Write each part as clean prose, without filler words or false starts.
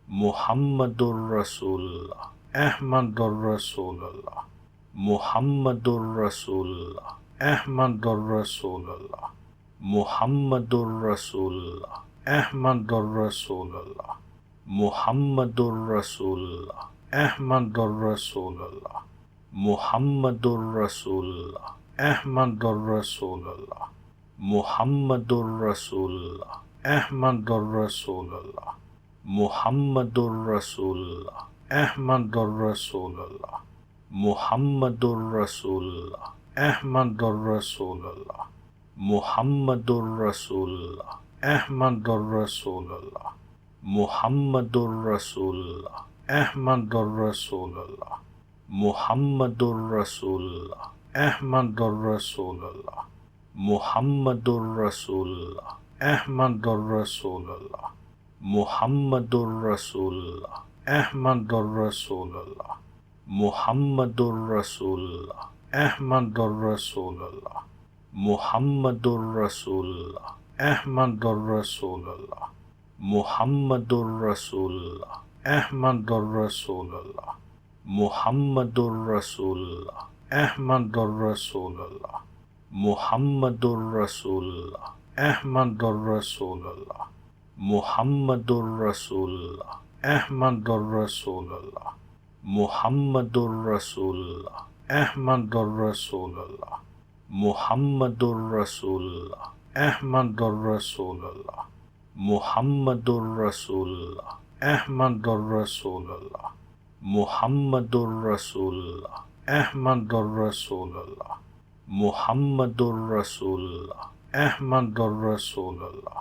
মুহাম্মাদুর রাসূলুল্লাহ, আহমাদুর রাসূলুল্লাহ, মুহাম্মাদুর রাসূলুল্লাহ, আহমাদুর রাসূলুল্লাহ, মুহাম্মাদুর রাসূলুল্লাহ, আহমাদুর রাসূলুল্লাহ, মুহাম্মাদুর রাসূলুল্লাহ, আহমাদুর রাসূলুল্লাহ, মুহাম্মাদুর রাসূলুল্লাহ, আহমাদুর রাসূলুল্লাহ, মুহাম্মাদুর রাসূলুল্লাহ, আহমাদুর রাসূলুল্লাহ, মুহাম্মাদুর রাসূলুল্লাহ, আহমাদুর রাসূলুল্লাহ, মুহাম্মাদুর রাসূলুল্লাহ, আহমাদুর রাসূলুল্লাহ, মুহাম্মাদুর রাসূলুল্লাহ, আহমাদুর রাসূলুল্লাহ, মুহাম্মাদুর রাসূলুল্লাহ, আহমাদুর রাসূলুল্লাহ, মুহাম্মাদুর রাসূলুল্লাহ, আহমাদুর রাসূলুল্লাহ, মুহাম্মাদুর রাসূলুল্লাহ, আহমাদুর রাসূলুল্লাহ, মুহাম্মাদুর রাসূলুল্লাহ, আহমাদুর রাসূলুল্লাহ, মুহাম্মাদুর রাসূলুল্লাহ, আহমাদুর রাসূলুল্লাহ, মুহাম্মাদুর রাসূলুল্লাহ, আহমাদুর রাসূলুল্লাহ, মুহাম্মাদুর রাসূলুল্লাহ, আহমাদুর রাসূলুল্লাহ, মুহাম্মাদুর রাসূলুল্লাহ, আহমাদুর রাসূলুল্লাহ, মুহাম্মাদুর রাসূলুল্লাহ, আহমাদুর রাসূলুল্লাহ, মুহাম্মাদুর রাসূলুল্লাহ, আহমাদুর রাসূলুল্লাহ, মুহাম্মাদুর রাসূলুল্লাহ, আহমাদুর রাসূলুল্লাহ, মুহাম্মাদুর রাসূলুল্লাহ, আহমাদুর রাসূলুল্লাহ, মুহাম্মাদুর রাসূলুল্লাহ, আহমাদুর রাসূলুল্লাহ, মুহাম্মাদুর রাসূলুল্লাহ, আহমাদুর রাসূলুল্লাহ, মুহাম্মাদুর রাসূলুল্লাহ, আহমাদুর রাসূলুল্লাহ, মুহাম্মাদুর রাসূলুল্লাহ, আহমাদুর রাসূলুল্লাহ,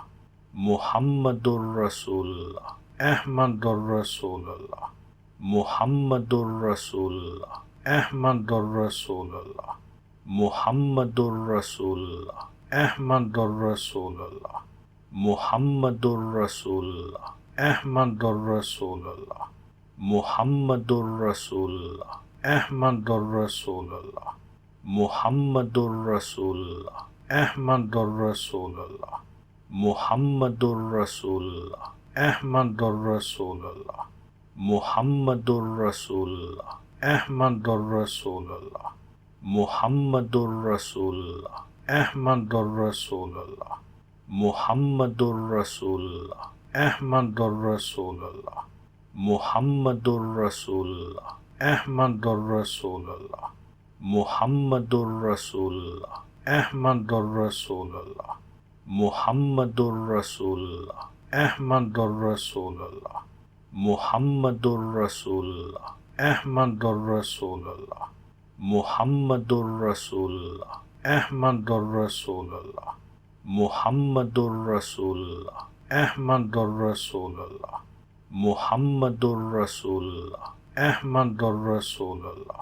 মুহাম্মাদুর রাসূলুল্লাহ, আহমাদুর রাসূলুল্লাহ, মুহাম্মাদুর রাসূলুল্লাহ, আহমাদুর রাসূলুল্লাহ, মুহাম্মাদুর রাসূলুল্লাহ, আহমাদুর রাসূলুল্লাহ, মুহাম্মাদুর রাসূলুল্লাহ, আহমাদুর রাসূলুল্লাহ, মুহাম্মাদুর রাসূলুল্লাহ, আহমাদুর রাসূলুল্লাহ, মুহাম্মাদুর রাসূলুল্লাহ, আহমাদুর রাসূলুল্লাহ, মুহাম্মাদুর রাসূলুল্লাহ, আহমাদুর রাসূলুল্লাহ, মুহাম্মাদুর রাসূলুল্লাহ, আহমাদুর রাসূলুল্লাহ, মুহাম্মাদুর রাসূলুল্লাহ, আহমাদুর রাসূলুল্লাহ, মুহাম্মাদুর রাসূলুল্লাহ, আহমাদুর রাসূলুল্লাহ, মুহাম্মাদুর রাসূলুল্লাহ, আহমাদুর রাসূলুল্লাহ, মুহাম্মাদুর রাসূলুল্লাহ, আহমাদুর রাসূলুল্লাহ, মুহাম্মাদুর রাসূলুল্লাহ, আহমাদুর রাসূলুল্লাহ, মুহাম্মাদুর রাসূলুল্লাহ, আহমাদুর রাসূলুল্লাহ, মুহাম্মাদুর রাসূলুল্লাহ, আহমাদুর রাসূলুল্লাহ, মুহাম্মাদুর রাসূলুল্লাহ, আহমাদুর রাসূলুল্লাহ, মুহাম্মাদুর রাসূলুল্লাহ, আহমাদুর রাসূলুল্লাহ, মুহাম্মাদুর রাসূলুল্লাহ, আহমাদুর রাসূলুল্লাহ,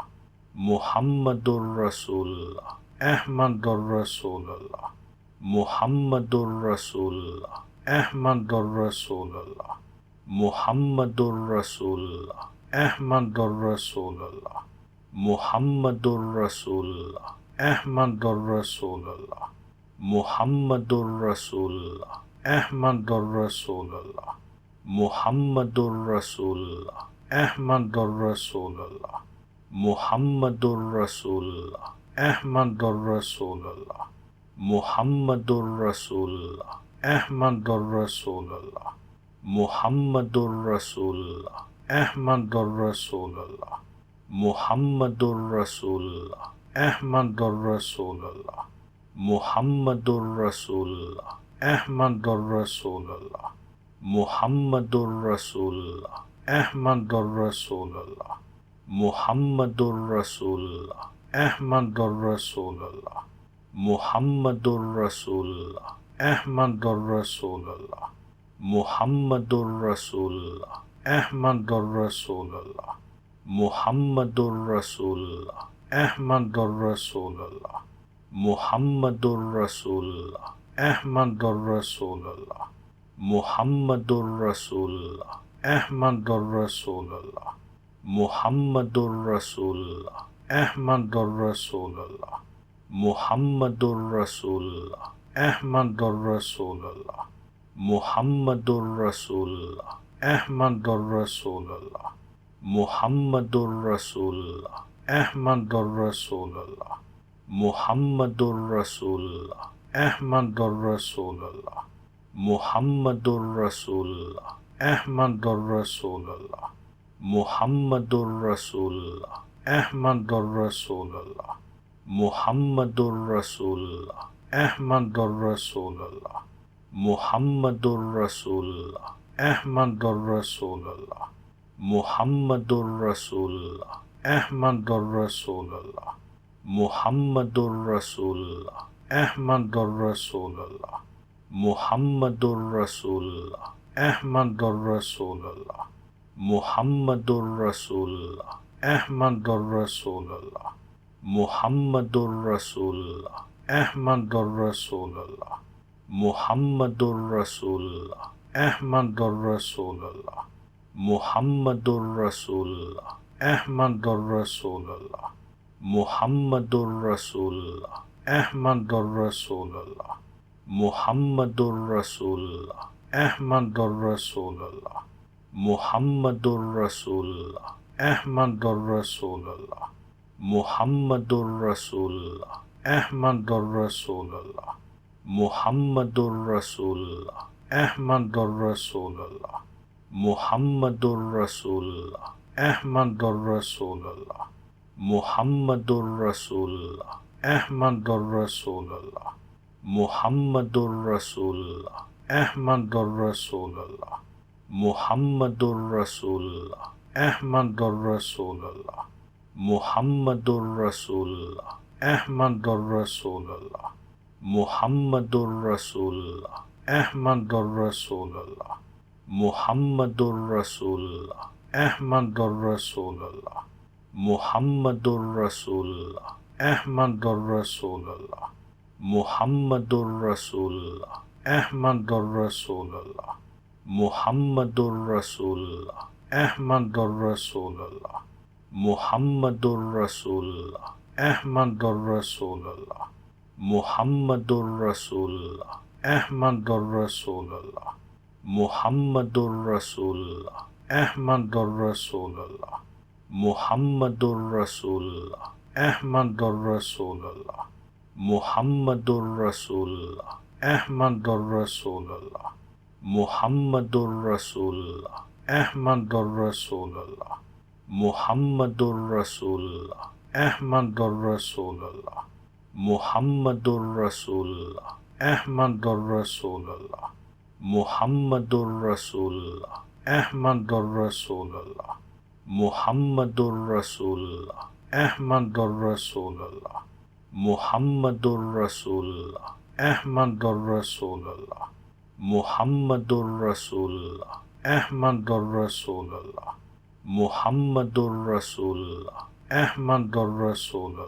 মুহাম্মাদুর রাসূলুল্লাহ, আহমাদুর রাসূলুল্লাহ, মুহাম্মাদুর রাসূলুল্লাহ, আহমাদুর রাসূলুল্লাহ, মুহাম্মাদুর রাসূলুল্লাহ, আহমাদুর রাসূলুল্লাহ, মুহাম্মাদুর রাসূলুল্লাহ, আহমাদুর রাসূলুল্লাহ, মুহাম্মাদুর রাসূলুল্লাহ, আহমাদুর রাসূলুল্লাহ, মুহাম্মাদুর রাসূলুল্লাহ, আহমাদুর রাসূলুল্লাহ, মুহাম্মাদুর রাসূলুল্লাহ, আহমাদুর রাসূলুল্লাহ, মুহাম্মাদুর রাসূলুল্লাহ, আহমাদুর রাসূলুল্লাহ, মুহাম্মাদুর রাসূলুল্লাহ, আহমাদুর রাসূলুল্লাহ, মুহাম্মাদুর রাসূলুল্লাহ, আহমাদুর রাসূলুল্লাহ, মুহাম্মাদুর রাসূলুল্লাহ, আহমাদুর রাসূলুল্লাহ, মুহাম্মাদুর রাসূলুল্লাহ, আহমাদুর রাসূলুল্লাহ, মুহাম্মাদুর রাসূলুল্লাহ, আহমাদুর রাসূলুল্লাহ, মুহাম্মাদুর রাসূলুল্লাহ, আহমাদুর রাসূলুল্লাহ, মুহাম্মাদুর রাসূলুল্লাহ, আহমাদুর রাসূলুল্লাহ, মুহাম্মাদুর রাসূলুল্লাহ, আহমাদুর রাসূলুল্লাহ, মুহাম্মাদুর রাসূলুল্লাহ, আহমাদুর রাসূলুল্লাহ, মুহাম্মাদুর রাসূলুল্লাহ, আহমাদুর রাসূলুল্লাহ, মুহাম্মাদুর রাসূলুল্লাহ, Ahmadur Rasulullah, Muhammadur Rasulullah, Ahmadur Rasulullah, Muhammadur Rasulullah, Ahmadur Rasulullah, Muhammadur Rasulullah, Ahmadur Rasulullah, Muhammadur Rasulullah, Ahmadur Rasulullah, Muhammadur Rasulullah, Ahmadur Rasulullah, Muhammadur Rasulullah, Ahmadur Rasulullah, Muhammadur Rasulullah, Ahmadur Rasulullah, Muhammadur Rasulullah, Ahmadur Rasulullah, Muhammadur Rasulullah, Ahmadur Rasulullah, Muhammadur Rasulullah, Ahmadur Rasulullah, Muhammadur Rasulullah, Ahmadur Rasulullah, Muhammadur Rasulullah, Ahmadur Rasulullah, Muhammadur Rasulullah, Ahmadur Rasulullah, Muhammadur Rasulullah, Ahmadur Rasulullah, Muhammadur Rasulullah, Ahmadur Rasulullah, Muhammadur Rasulullah, Ahmadur Rasulullah, Muhammadur Rasulullah, Ahmadur Rasulullah, Muhammadur Rasulullah, Ahmadur Rasulullah, Muhammadur Rasulullah, Ahmadur Rasulullah, Muhammadur Rasulullah, Ahmadur Rasulullah, Muhammadur Rasulullah, Ahmadur Rasulullah, Muhammadur Rasulullah, Ahmadur Rasulullah, Muhammadur Rasulullah, Ahmadur Rasulullah, Muhammadur Rasulullah, Ahmadur Rasulullah, Muhammadur Rasulullah, Ahmadur Rasulullah, Muhammadur Rasulullah, Ahmadur Rasulullah, Muhammadur Rasulullah, Ahmadur Rasulullah, Muhammadur Rasulullah, Ahmadur Rasulullah, Muhammadur Rasulullah, Ahmadur Rasulullah, Muhammadur Rasulullah, Ahmadur Rasulullah, Muhammadur Rasulullah, Ahmadur Rasulullah, Muhammadur Rasulullah, Ahmadur Rasulullah, Muhammadur Rasulullah, Ahmadur Rasulullah, Muhammadur Rasulullah, Ahmadur Rasulullah, Muhammadur Rasulullah, Ahmadur Rasulullah, Muhammadur Rasulullah, Ahmadur Rasulullah, Muhammadur Rasulullah, Ahmadur Rasulullah, Muhammadur Rasulullah, Ahmadur Rasulullah, Muhammadur Rasulullah, Ahmadur Rasulullah, Muhammadur Rasulullah, Ahmadur Rasulullah, Muhammadur Rasulullah, Ahmadur Rasulullah,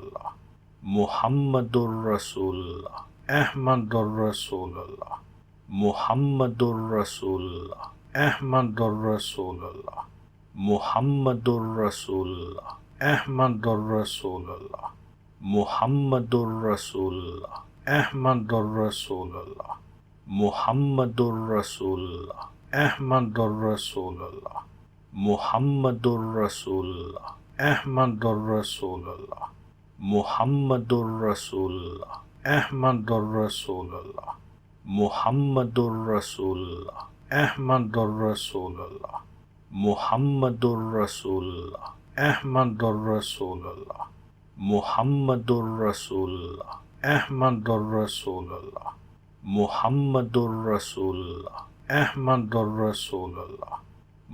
Muhammadur Rasulullah, Ahmadur Rasulullah, Muhammadur Rasulullah, Ahmadur Rasulullah, Muhammadur Rasulullah, Ahmadur Rasulullah, Muhammadur Rasulullah, Ahmadur Rasulullah, Muhammadur Rasulullah, Ahmadur Rasulullah, Muhammadur Rasulullah, Ahmadur Rasulullah, Muhammadur Rasulullah, Ahmadur Rasulullah, Muhammadur Rasulullah, Ahmadur Rasulullah, Muhammadur Rasulullah, Ahmadur Rasulullah, Muhammadur Rasulullah, Ahmadur Rasulullah, Muhammadur Rasulullah, Ahmadur Rasulullah,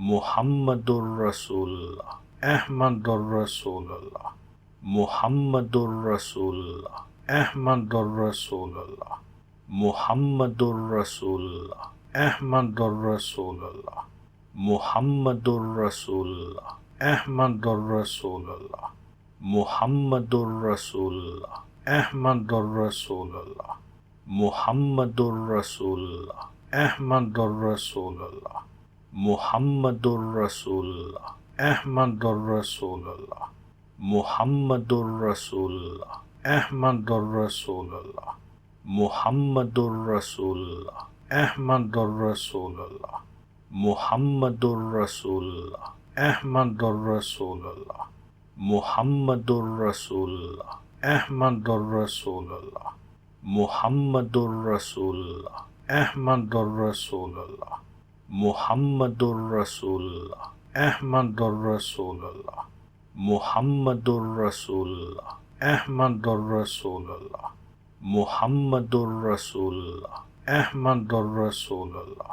Muhammadur Rasulullah, Ahmadur Rasulullah, Muhammadur Rasulullah, Ahmadur Rasulullah, Muhammadur Rasulullah, Ahmadur Rasulullah, Muhammadur Rasulullah, Ahmadur Rasulullah, Muhammadur Rasulullah, Ahmadur Rasulullah, Muhammadur Rasulullah, Ahmadur Rasulullah, Muhammadur Rasulullah, Ahmadur Rasulullah, Muhammadur Rasulullah, Ahmadur Rasulullah, Muhammadur Rasulullah, Ahmadur Rasulullah, মুহাম্মাদুর রাসূলুল্লাহ, আহমাদুর রাসূলুল্লাহ, মুহাম্মাদুর রাসূলুল্লাহ, আহমাদুর রাসূলুল্লাহ, মুহাম্মাদুর রাসূলুল্লাহ, আহমাদুর রাসূলুল্লাহ, মুহাম্মাদুর রাসূলুল্লাহ, আহমাদুর রাসূলুল্লাহ, মুহাম্মাদুর রাসূলুল্লাহ, আহমাদুর রাসূলুল্লাহ, মুহাম্মাদুর রাসূলুল্লাহ, আহমাদুর রাসূলুল্লাহ,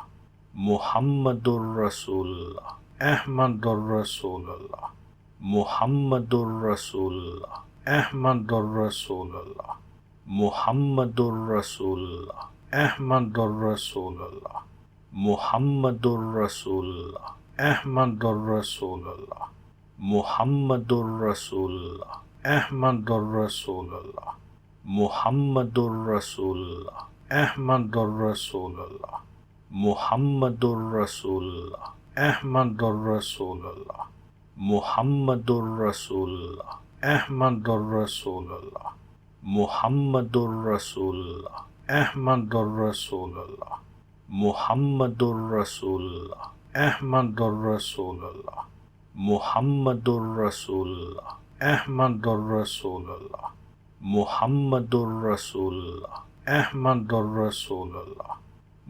মুহাম্মাদুর রাসূলুল্লাহ, আহমাদুর রাসূলুল্লাহ, মুহাম্মাদুর রাসূলুল্লাহ, আহমাদুর রাসূলুল্লাহ, মুহাম্মাদুর রাসূলুল্লাহ, আহমাদুর রাসূলুল্লাহ, মুহাম্মাদুর রাসূলুল্লাহ, আহমাদুর রাসূলুল্লাহ, মুহাম্মাদুর রাসূলুল্লাহ, আহমাদুর রাসূলুল্লাহ, মুহাম্মাদুর রাসূলুল্লাহ, আহমাদুর রাসূলুল্লাহ, মুহাম্মাদুর রাসূলুল্লাহ, আহমাদুর রাসূলুল্লাহ, মুহাম্মাদুর রাসূলুল্লাহ, আহমাদুর রাসূলুল্লাহ, মুহাম্মাদুর রাসূলুল্লাহ, আহমাদুর রাসূলুল্লাহ, মুহাম্মাদুর রাসূলুল্লাহ, আহমাদুর রাসূলুল্লাহ, মুহাম্মাদুর রাসূলুল্লাহ, আহমাদুর রাসূলুল্লাহ, মুহাম্মাদুর রাসূলুল্লাহ, আহমাদুর রাসূলুল্লাহ,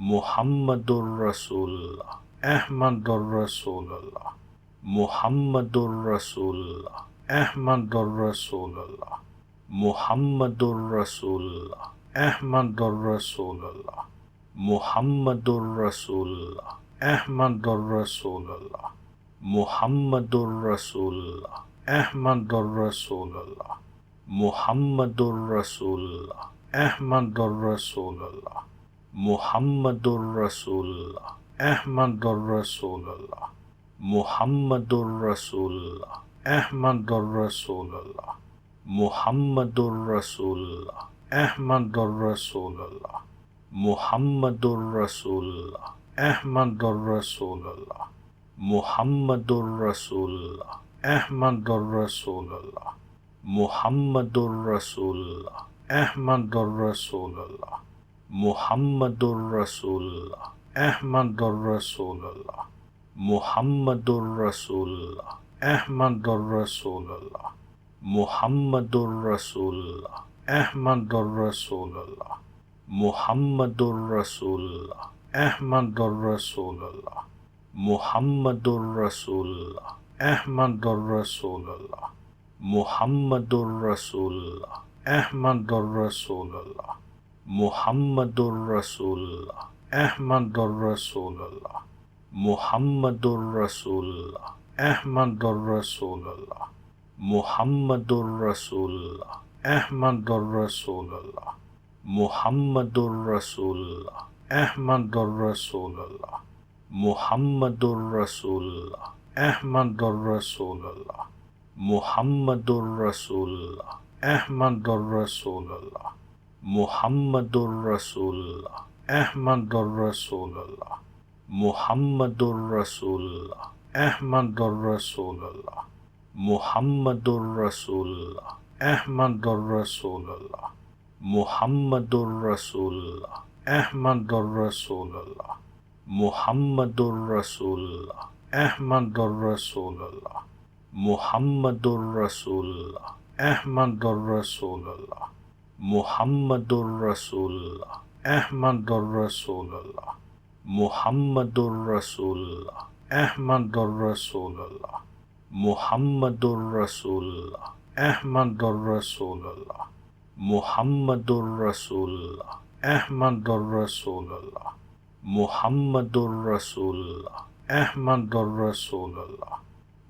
মুহাম্মাদুর রাসূলুল্লাহ, আহমাদুর রাসূলুল্লাহ, মুহাম্মাদুর রাসূলুল্লাহ, আহমাদুর রাসূলুল্লাহ, মুহাম্মাদুর রাসূলুল্লাহ, আহমাদুর রাসূলুল্লাহ, মুহাম্মাদুর রাসূলুল্লাহ, আহমাদুর রাসূলুল্লাহ, মুহাম্মাদুর রাসূলুল্লাহ, আহমাদুর রাসূলুল্লাহ, মুহাম্মাদুর রাসূলুল্লাহ, আহমাদুর রাসূলুল্লাহ, মুহাম্মাদুর রাসূলুল্লাহ, আহমাদুর রাসূলুল্লাহ, মুহাম্মাদুর রাসূলুল্লাহ, আহমাদুর রাসূলুল্লাহ, মুহাম্মাদুর রাসূলুল্লাহ, আহমাদুর রাসূলুল্লাহ, মুহাম্মাদুর রাসূলুল্লাহ, আহমাদুর রাসূলুল্লাহ, মুহাম্মাদুর রাসূলুল্লাহ, আহমাদুর রাসূলুল্লাহ, মুহাম্মাদুর রাসূলুল্লাহ, আহমাদুর রাসূলুল্লাহ, মুহাম্মাদুর রাসূলুল্লাহ, আহমাদুর রাসূলুল্লাহ, মুহাম্মাদুর রাসূলুল্লাহ, আহমাদুর রাসূলুল্লাহ, মুহাম্মাদুর রাসূলুল্লাহ, আহমাদুর রাসূলুল্লাহ, মুহাম্মাদুর রাসূলুল্লাহ, আহমাদুর রাসূলুল্লাহ, মুহাম্মাদুর রাসূলুল্লাহ, আহমাদুর রাসূলুল্লাহ, মুহাম্মাদুর রাসূলুল্লাহ, আহমাদুর রাসূলুল্লাহ, মুহাম্মাদুর রাসূলুল্লাহ, আহমাদুর রাসূলুল্লাহ, মুহাম্মাদুর রাসূলুল্লাহ, আহমাদুর রাসূলুল্লাহ, মুহাম্মাদুর রাসূলুল্লাহ, আহমাদুর রাসূলুল্লাহ, মুহাম্মাদুর রাসূলুল্লাহ, আহমাদুর রাসূলুল্লাহ, মুহাম্মাদুর রাসূলুল্লাহ, আহমাদুর রাসূলুল্লাহ, মুহাম্মাদুর রাসূলুল্লাহ, আহমাদুর রাসূলুল্লাহ, মুহাম্মাদুর রাসূলুল্লাহ, আহমাদুর রাসূলুল্লাহ, মুহাম্মাদুর রাসূলুল্লাহ, আহমাদুর রাসূলুল্লাহ, মুহাম্মাদুর রাসূলুল্লাহ, আহমাদুর রাসূলুল্লাহ, মুহাম্মাদুর রাসূলুল্লাহ, আহমাদুর রাসূলুল্লাহ, মুহাম্মাদুর রাসূলুল্লাহ, আহমাদুর রাসূলুল্লাহ, মুহাম্মাদুর রাসূলুল্লাহ, আহমাদুর রাসূলুল্লাহ, মুহাম্মাদুর রাসূলুল্লাহ, আহমাদুর রাসূলুল্লাহ, মুহাম্মাদুর রাসূলুল্লাহ, আহমাদুর রাসূলুল্লাহ, মুহাম্মাদুর রাসূলুল্লাহ, আহমাদুর রাসূলুল্লাহ, মুহাম্মাদুর রাসূলুল্লাহ, আহমাদুর রাসূলুল্লাহ, মুহাম্মাদুর রাসূলুল্লাহ, আহমাদুর রাসূলুল্লাহ,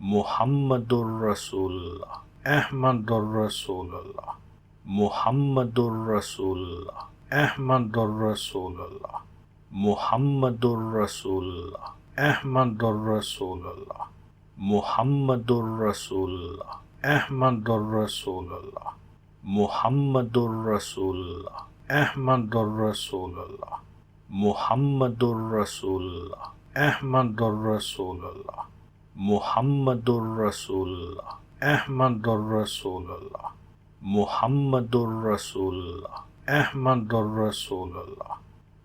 মুহাম্মাদুর রাসূলুল্লাহ, আহমাদুর রাসূলুল্লাহ, মুহাম্মাদুর রাসূলুল্লাহ, আহমাদুর রাসূলুল্লাহ, মুহাম্মাদুর রাসূলুল্লাহ, আহমাদুর রাসূলুল্লাহ, মুহাম্মাদুর রাসূলুল্লাহ, আহমাদুর রাসূলুল্লাহ, মুহাম্মাদুর রাসূলুল্লাহ, আহমাদুর রাসূলুল্লাহ, মুহাম্মাদুর রাসূলুল্লাহ, আহমাদুর রাসূলুল্লাহ, মুহাম্মাদুর রাসূলুল্লাহ, আহমাদুর রাসূলুল্লাহ, মুহাম্মাদুর রাসূলুল্লাহ, আহমাদুর রাসূলুল্লাহ,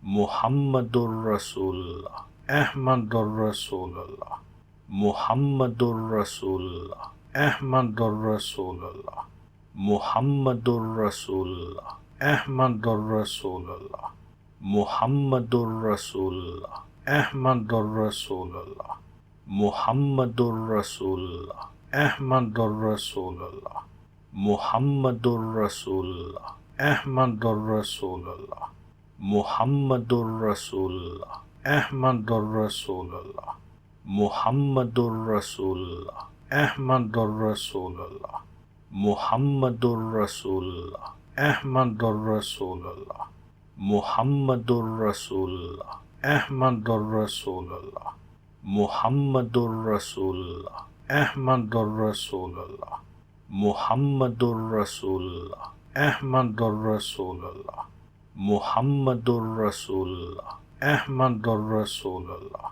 মুহাম্মাদুর রাসূলুল্লাহ, Ahmadur Rasulullah, Muhammadur Rasulullah, Ahmadur Rasulullah, Muhammadur Rasulullah, Ahmadur Rasulullah, Muhammadur Rasulullah, Ahmadur Rasulullah, Muhammadur Rasulullah, Ahmadur Rasulullah, Muhammadur Rasulullah, Ahmadur Rasulullah, Muhammadur Rasulullah, Ahmadur Rasulullah, Muhammadur Rasulullah, Ahmadur Rasulullah, Muhammadur Rasulullah, Ahmadur Rasulullah, Muhammadur Rasulullah, Ahmadur Rasulullah, Muhammadur Rasulullah, Ahmadur Rasulullah, Muhammadur Rasulullah, Ahmadur Rasulullah, Muhammadur Rasulullah, Ahmadur Rasulullah,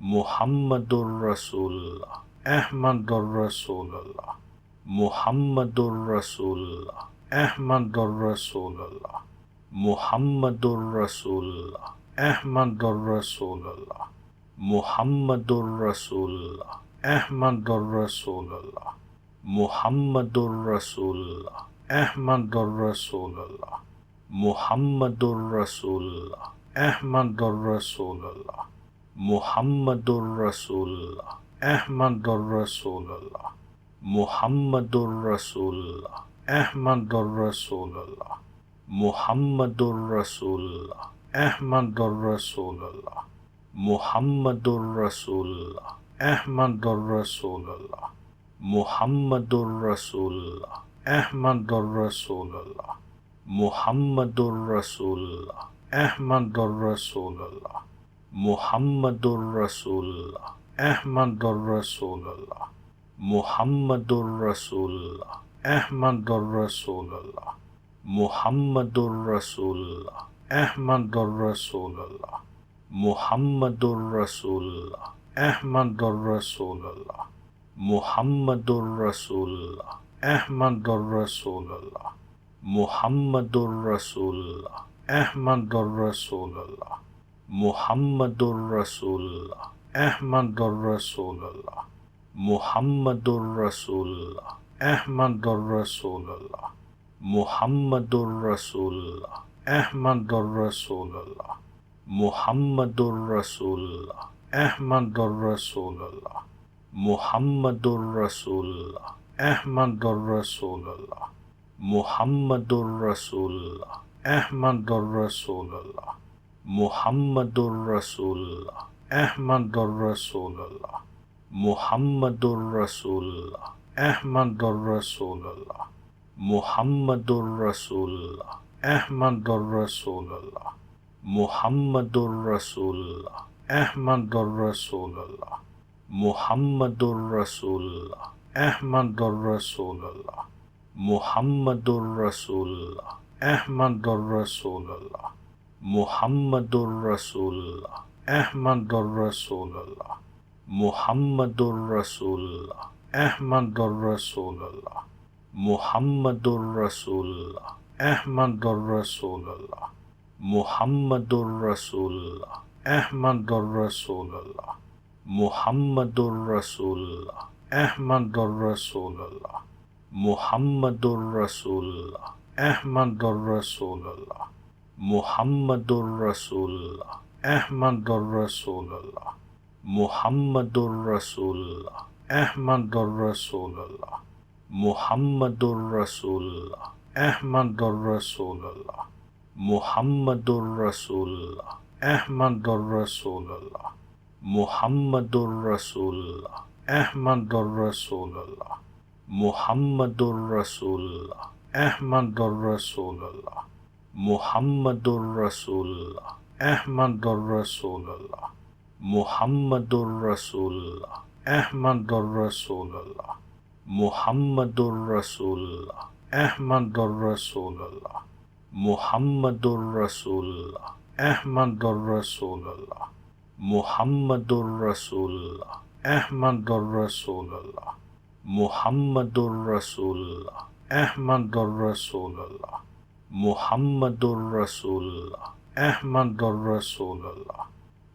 Muhammadur Rasulullah, Ahmadur Rasulullah, Muhammadur Rasulullah, Ahmadur Rasulullah, Muhammadur Rasulullah, Ahmadur Rasulullah, Muhammadur Rasulullah, Ahmadur Rasulullah, Muhammadur Rasulullah, Ahmadur Rasulullah, Muhammadur Rasulullah, Ahmadur Rasulullah, Muhammadur Rasulullah, Ahmadur Rasulullah, Muhammadur Rasulullah, Ahmadur Rasulullah, Muhammadur Rasulullah, Ahmadur Rasulullah, Muhammadur Rasulullah, Ahmadur Rasulullah, Muhammadur Rasulullah, Ahmadur Rasulullah, Muhammadur Rasulullah, Ahmadur Rasulullah, Muhammadur Rasulullah, Ahmadur Rasulullah, Muhammadur Rasulullah, Ahmadur Rasulullah, Muhammadur Rasulullah, Ahmadur Rasulullah, Muhammadur Rasulullah, Ahmadur Rasulullah, Muhammadur Rasulullah, Ahmadur Rasulullah, Muhammadur Rasulullah, Ahmadur Rasulullah, Muhammadur Rasulullah, Ahmadur Rasulullah, Muhammadur Rasulullah, Ahmadur Rasulullah, Muhammadur Rasulullah, Ahmadur Rasulullah, Muhammadur Rasulullah, Ahmadur Rasulullah, Muhammadur Rasulullah, Ahmadur Rasulullah, Muhammadur Rasulullah, Ahmadur Rasulullah, Muhammadur Rasulullah, Ahmadur Rasulullah, Muhammadur Rasulullah, Ahmadur Rasulullah, Muhammadur Rasulullah, Ahmadur Rasulullah, Muhammadur Rasulullah, Ahmadur Rasulullah, Muhammadur Rasulullah, Ahmadur Rasulullah, Muhammadur Rasulullah, Ahmadur Rasulullah, Muhammadur Rasulullah, Ahmadur Rasulullah, Muhammadur Rasulullah, Ahmadur Rasulullah, Muhammadur Rasulullah, Ahmadur Rasulullah, Muhammadur Rasulullah, Ahmadur Rasulullah, Muhammadur Rasulullah, Ahmadur Rasulullah, Muhammadur Rasulullah, Ahmadur Rasulullah, Muhammadur Rasulullah, Ahmadur Rasulullah, Muhammadur Rasulullah, Ahmadur Rasulullah, Muhammadur Rasulullah, Ahmadur Rasulullah, Muhammadur Rasulullah, Ahmadur Rasulullah, Muhammadur Rasulullah, Ahmadur Rasulullah, Muhammadur Rasulullah, Ahmadur Rasulullah, Muhammadur Rasulullah, Ahmadur Rasulullah, Muhammadur Rasulullah, Ahmadur Rasulullah, Muhammadur Rasulullah, Ahmadur Rasulullah, Muhammadur Rasulullah, Ahmadur Rasulullah, Muhammadur Rasulullah, Ahmadur Rasulullah, Muhammadur Rasulullah, Ahmadur Rasulullah, Muhammadur Rasulullah, Ahmadur Rasulullah,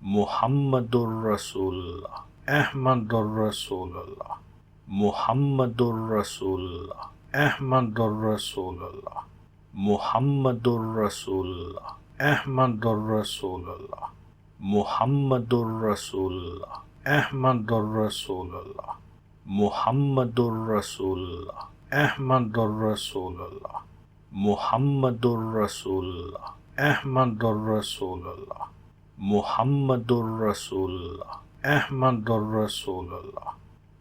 Muhammadur Rasulullah, Ahmadur Rasulullah, Muhammadur Rasulullah, Ahmadur Rasulullah, Muhammadur Rasulullah, Ahmadur Rasulullah, Muhammadur Rasulullah, Ahmadur Rasulullah, Muhammadur Rasulullah, Ahmadur Rasulullah, Muhammadur Rasulullah, Ahmadur Rasulullah, Muhammadur Rasulullah, Ahmadur Rasulullah,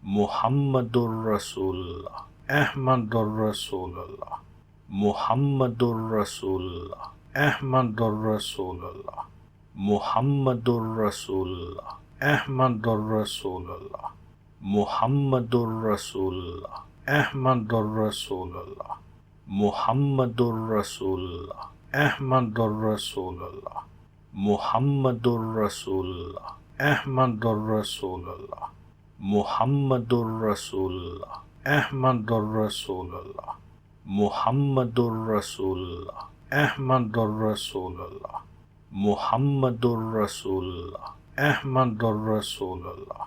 Muhammadur Rasulullah, Ahmadur Rasulullah, Muhammadur Rasulullah, Ahmadur Rasulullah, Muhammadur Rasulullah, Ahmadur Rasulullah, Muhammadur Rasulullah, Ahmadur Rasulullah, Muhammadur Rasulullah, Ahmadur Rasulullah, Muhammadur Rasulullah, Ahmadur Rasulullah, Muhammadur Rasulullah, Ahmadur Rasulullah, Muhammadur Rasulullah, Ahmadur Rasulullah, Muhammadur Rasulullah, Ahmadur Rasulullah,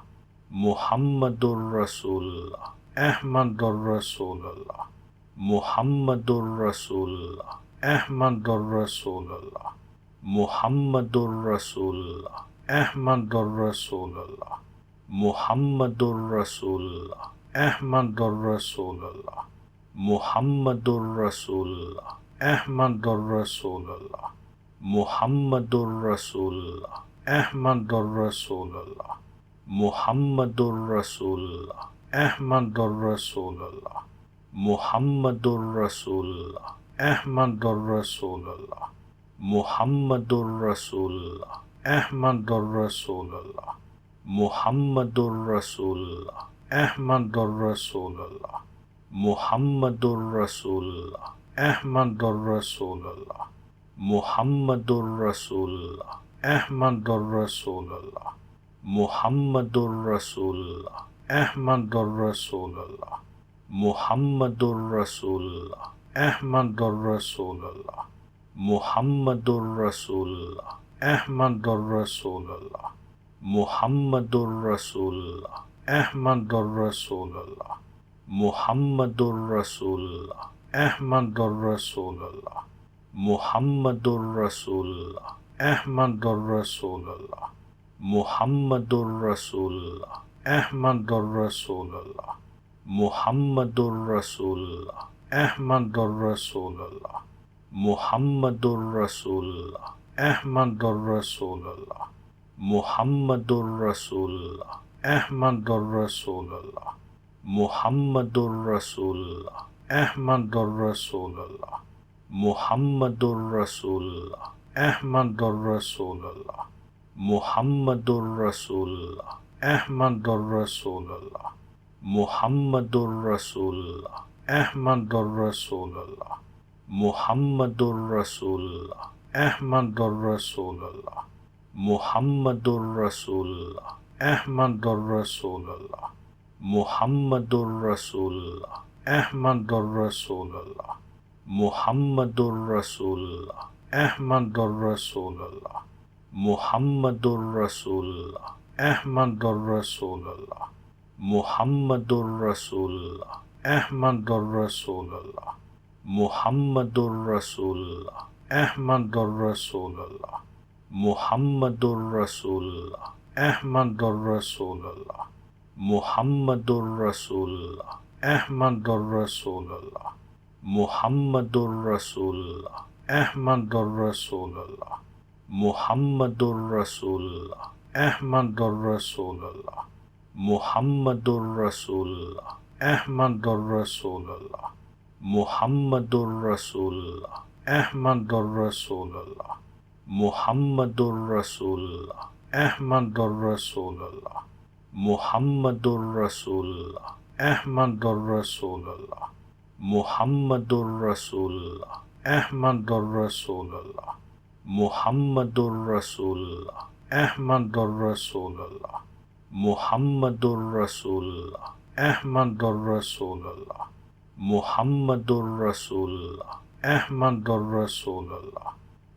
Muhammadur Rasulullah, Ahmadur Rasulullah, Muhammadur Rasulullah, Ahmadur Rasulullah, Muhammadur Rasulullah, Ahmadur Rasulullah, Muhammadur Rasulullah, Ahmadur Rasulullah, Muhammadur Rasulullah, Ahmadur Rasulullah, Muhammadur Rasulullah, Ahmadur Rasulullah, Muhammadur Rasulullah, Ahmadur Rasulullah, Muhammadur Rasulullah, Ahmadur Rasulullah, Muhammadur Rasulullah, Ahmadur Rasulullah, Muhammadur Rasulullah, Ahmadur Rasulullah, Muhammadur Rasulullah, Ahmadur Rasulullah, Muhammadur Rasulullah, Ahmadur Rasulullah, Muhammadur Rasulullah, Ahmadur Rasulullah, Muhammadur Rasulullah, Ahmadur Rasulullah, Muhammadur Rasulullah, Ahmadur Rasulullah, Muhammadur Rasulullah, Ahmadur Rasulullah, Muhammadur Rasulullah, Ahmadur Rasulullah, Muhammadur Rasulullah, Ahmadur Rasulullah, Muhammadur Rasulullah, Ahmadur Rasulullah, Muhammadur Rasulullah, Ahmadur Rasulullah, Muhammadur Rasulullah, Ahmadur Rasulullah, Muhammadur Rasulullah, Ahmadur Rasulullah, Muhammadur Rasulullah, Ahmadur Rasulullah, Muhammadur Rasulullah, Ahmadur Rasulullah, Muhammadur Rasulullah, Ahmadur Rasulullah, Muhammadur Rasulullah, Ahmadur Rasulullah, Muhammadur Rasulullah, Ahmadur Rasulullah, Muhammadur Rasulullah, Ahmadur Rasulullah, Muhammadur Rasulullah, Ahmadur Rasulullah, Muhammadur Rasulullah, Ahmadur Rasulullah, Muhammadur Rasulullah, Ahmadur Rasulullah, Muhammadur Rasulullah, Ahmadur Rasulullah, Muhammadur Rasulullah, Ahmadur Rasulullah, Muhammadur Rasulullah, Ahmadur Rasulullah, Muhammadur Rasulullah, Ahmadur Rasulullah, Muhammadur Rasulullah, Ahmadur Rasulullah, Muhammadur Rasulullah, Ahmadur Rasulullah, Muhammadur Rasulullah, Ahmadur Rasulullah, Muhammadur Rasulullah, Ahmadur Rasulullah, Muhammadur Rasulullah, Ahmadur Rasulullah, Muhammadur Rasulullah, Ahmadur Rasulullah, Muhammadur Rasulullah, Ahmadur Rasulullah, Muhammadur Rasulullah, Ahmadur Rasulullah, Muhammadur Rasulullah, Ahmadur Rasulullah, Muhammadur Rasulullah, Ahmadur Rasulullah,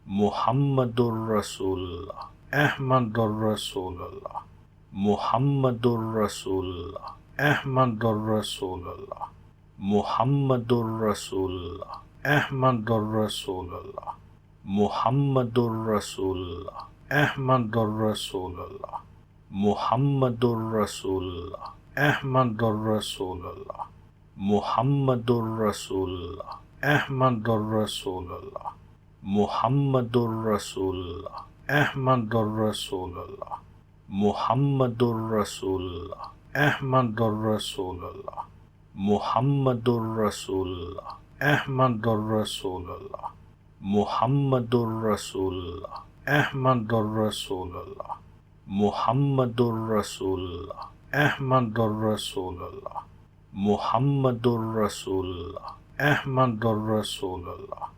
Muhammadur Rasulullah, Ahmadur Rasulullah, Muhammadur Rasulullah, Ahmadur Rasulullah, Muhammadur Rasulullah, Ahmadur Rasulullah, Muhammadur Rasulullah, Ahmadur Rasulullah, Muhammadur Rasulullah, Ahmadur Rasulullah, Muhammadur Rasulullah, Ahmadur Rasulullah, Muhammadur Rasulullah, Ahmadur Rasulullah, Muhammadur Rasulullah, Ahmadur Rasulullah, Muhammadur Rasulullah, Ahmadur Rasulullah, Muhammadur Rasulullah, Ahmadur Rasulullah, Muhammadur Rasulullah, Ahmadur Rasulullah, Muhammadur Rasulullah, Ahmadur Rasulullah,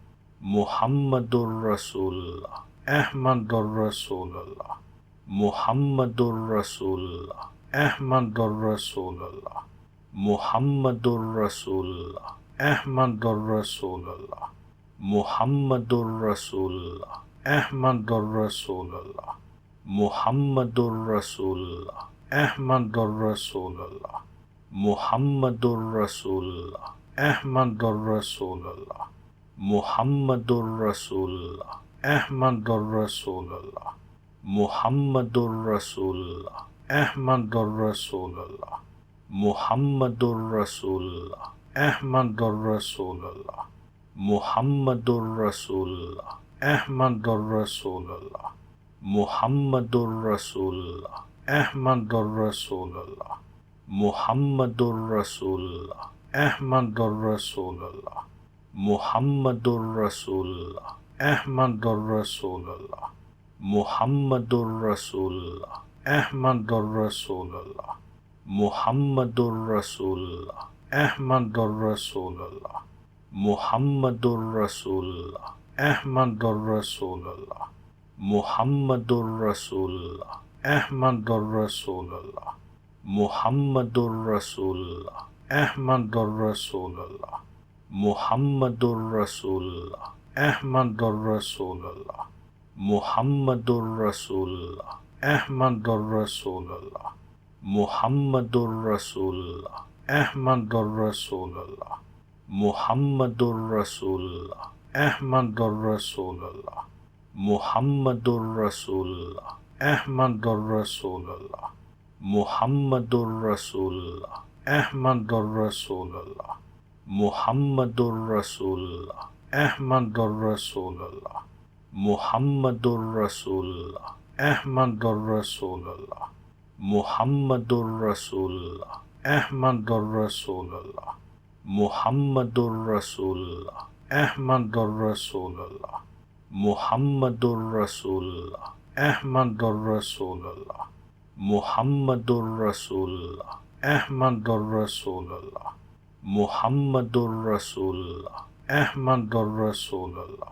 Muhammadur Rasulullah, Ahmadur Rasulullah, Muhammadur Rasulullah, Ahmadur Rasulullah, Muhammadur Rasulullah, Ahmadur Rasulullah, Muhammadur Rasulullah, Ahmadur Rasulullah, Muhammadur Rasulullah, Ahmadur Rasulullah, Muhammadur Rasulullah, Ahmadur Rasulullah, Muhammadur Rasulullah, Ahmadur Rasulullah, Muhammadur Rasulullah, Ahmadur Rasulullah, Muhammadur Rasulullah, Ahmadur Rasulullah, Muhammadur Rasulullah, Ahmadur Rasulullah, Muhammadur Rasulullah, Ahmadur Rasulullah, Muhammadur Rasulullah, Ahmadur Rasulullah, Muhammadur Rasulullah, Ahmadur Rasulullah, Muhammadur Rasulullah, Ahmadur Rasulullah, Muhammadur Rasulullah, Ahmadur Rasulullah, Muhammadur Rasulullah, Ahmadur Rasulullah, Muhammadur Rasulullah, Ahmadur Rasulullah, Muhammadur Rasulullah, Ahmadur Rasulullah, Muhammadur Rasulullah, Ahmadur Rasulullah, Muhammadur Rasulullah, Ahmadur Rasulullah, Muhammadur Rasulullah, Ahmadur Rasulullah, Muhammadur Rasulullah, Ahmadur Rasulullah, Muhammadur Rasulullah, Ahmadur Rasulullah, Muhammadur Rasulullah, Ahmadur Rasulullah, Muhammadur Rasulullah, Ahmadur Rasulullah, Muhammadur Rasulullah, Ahmadur Rasulullah, Muhammadur Rasulullah, Ahmadur Rasulullah, Muhammadur Rasulullah, Ahmadur Rasulullah, Muhammadur Rasulullah, Ahmadur Rasulullah, Muhammadur Rasulullah, Ahmadur Rasulullah, Muhammadur Rasulullah, Ahmadur Rasulullah,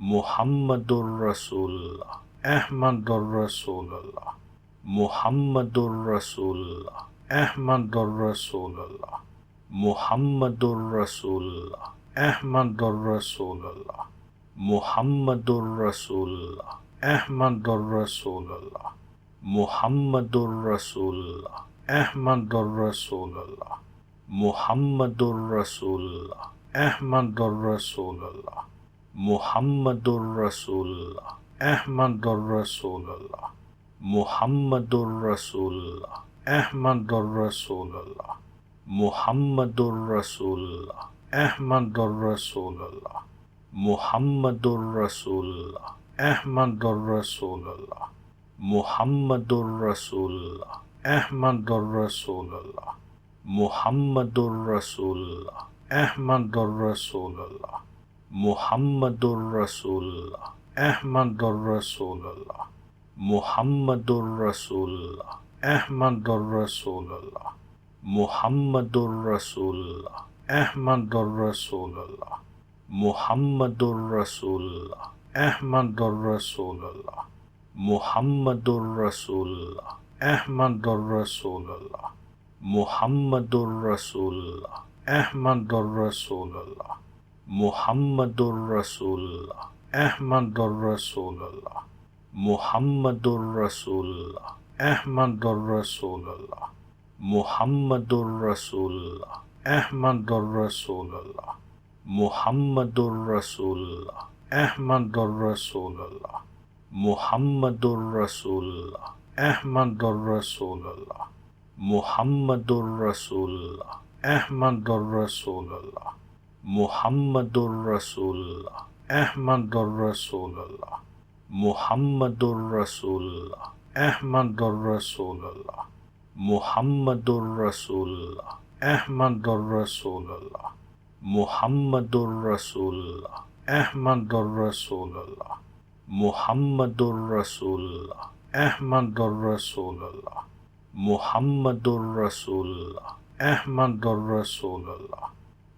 Muhammadur Rasulullah, Ahmadur Rasulullah, Muhammadur Rasulullah, Ahmadur Rasulullah, Muhammadur Rasulullah, Ahmadur Rasulullah, Muhammadur Rasulullah, Ahmadur Rasulullah, Muhammadur Rasulullah, Ahmadur Rasulullah, Muhammadur Rasulullah, Ahmadur Rasulullah, Muhammadur Rasulullah, Ahmadur Rasulullah, Muhammadur Rasulullah, Ahmadur Rasulullah, Muhammadur Rasulullah, Ahmadur Rasulullah, Muhammadur Rasulullah, Ahmadur Rasulullah, Muhammadur Rasulullah, Ahmadur Rasulullah, Muhammadur Rasulullah, Ahmadur Rasulullah, Muhammadur Rasulullah, Ahmadur Rasulullah, Muhammadur Rasulullah, Ahmadur Rasulullah, Muhammadur Rasulullah, Ahmadur Rasulullah, Muhammadur Rasulullah, Ahmadur Rasulullah, Muhammadur Rasulullah, Ahmadur Rasulullah, Muhammadur Rasulullah, Ahmadur Rasulullah, Muhammadur Rasulullah, Ahmadur Rasulullah, মুহাম্মাদুর রাসূলুল্লাহ, আহমাদুর রাসূলুল্লাহ, মুহাম্মাদুর রাসূলুল্লাহ, আহমাদুর রাসূলুল্লাহ, মুহাম্মাদুর রাসূলুল্লাহ, আহমাদুর রাসূলুল্লাহ, মুহাম্মাদুর রাসূলুল্লাহ, আহমাদুর রাসূলুল্লাহ, মুহাম্মাদুর রাসূলুল্লাহ, আহমাদুর রাসূলুল্লাহ, মুহাম্মাদুর রাসূলুল্লাহ, আহমাদুর রাসূলুল্লাহ, মুহাম্মাদুর রাসূলুল্লাহ, আহমাদুর রাসূলুল্লাহ, মুহাম্মাদুর রাসূলুল্লাহ, আহমাদুর রাসূলুল্লাহ, মুহাম্মাদুর রাসূলুল্লাহ, আহমাদুর রাসূলুল্লাহ, মুহাম্মাদুর রাসূলুল্লাহ, আহমাদুর রাসূলুল্লাহ, মুহাম্মাদুর রাসূলুল্লাহ, আহমাদুর রাসূলুল্লাহ,